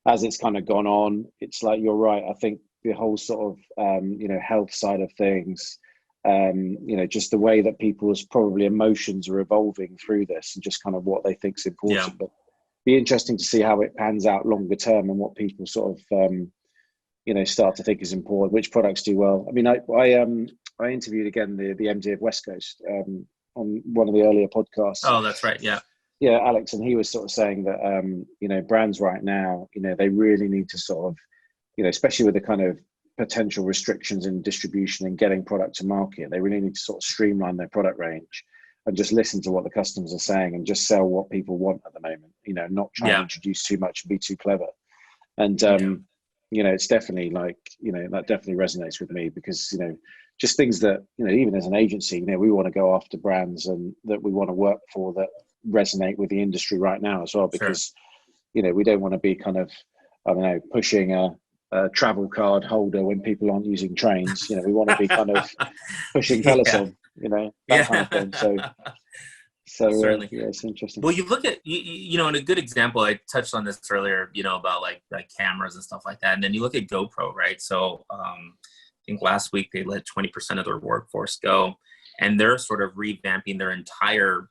As it's kind of gone on, it's like, you're right. I think the whole sort of, health side of things, just the way that people's probably emotions are evolving through this and just kind of what they think is important. Yeah. But be interesting to see how it pans out longer term and what people sort of, start to think is important, which products do well. I mean, I interviewed again the MD of West Coast on one of the earlier podcasts.
Oh, that's right. Yeah.
Yeah, Alex, and he was sort of saying that brands right now, they really need to sort of, especially with the kind of potential restrictions in distribution and getting product to market, they really need to sort of streamline their product range and just listen to what the customers are saying and just sell what people want at the moment. Not try and introduce too much and be too clever. And it's definitely that definitely resonates with me because just things that even as an agency, we want to go after brands and that we want to work for that resonate with the industry right now as well, because we don't want to be kind of, I don't know, pushing a travel card holder when people aren't using trains. We want to be kind of pushing Peloton, that kind of thing. So
certainly.
it's interesting.
Well, you look at and a good example, I touched on this earlier, about like cameras and stuff like that, and then you look at GoPro, right? So I think last week they let 20% of their workforce go, and they're sort of revamping their entire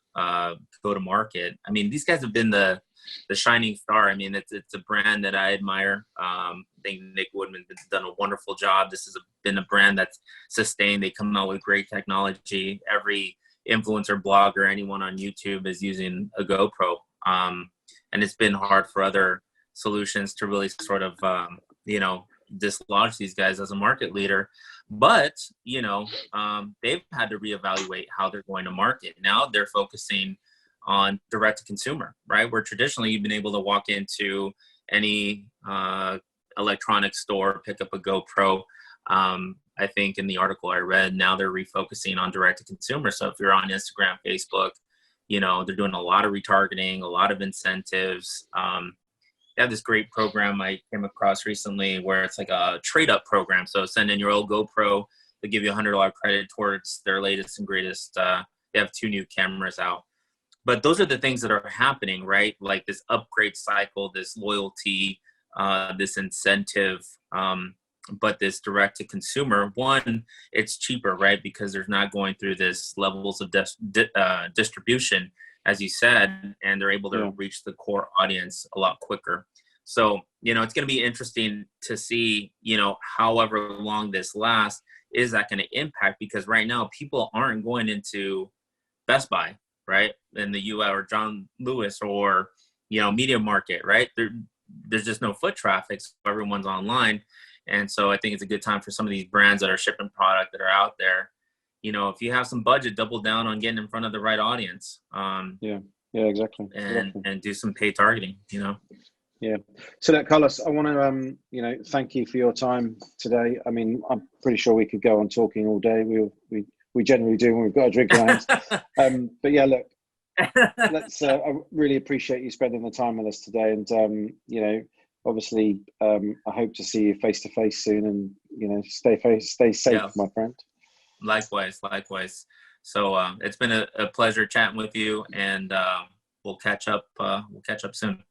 go-to-market. I mean, these guys have been the shining star. I mean, it's a brand that I admire. I think Nick Woodman has done a wonderful job. This has been a brand that's sustained. They come out with great technology. Every influencer, blogger, anyone on YouTube is using a GoPro. And it's been hard for other solutions to really sort of, dislodge these guys as a market leader. But, they've had to reevaluate how they're going to market. Now they're focusing on direct to consumer, right? Where traditionally you've been able to walk into any electronic store, pick up a GoPro. I think in the article I read, now they're refocusing on direct to consumer. So if you're on Instagram, Facebook, they're doing a lot of retargeting, a lot of incentives. They have this great program I came across recently where it's like a trade up program. So send in your old GoPro, they'll give you $100 credit towards their latest and greatest. They have 2 new cameras out. But those are the things that are happening, right? Like this upgrade cycle, this loyalty, this incentive, but this direct to consumer, one, it's cheaper, right? Because there's not going through this levels of distribution, as you said, and they're able to reach the core audience a lot quicker. So, it's going to be interesting to see, however long this lasts, is that going to impact? Because right now people aren't going into Best Buy, right? In the US, or John Lewis, or, Media Market, right? There's just no foot traffic. So everyone's online. And so I think it's a good time for some of these brands that are shipping product that are out there. If you have some budget, double down on getting in front of the right audience.
Exactly.
And do some paid targeting,
Yeah. So Carlos, I want to, thank you for your time today. I mean, I'm pretty sure we could go on talking all day. We generally do when we've got a drink in our hands. But yeah, look, I really appreciate you spending the time with us today. And, obviously, I hope to see you face to face soon, and stay safe, my friend.
Likewise. So it's been a pleasure chatting with you, and we'll catch up soon.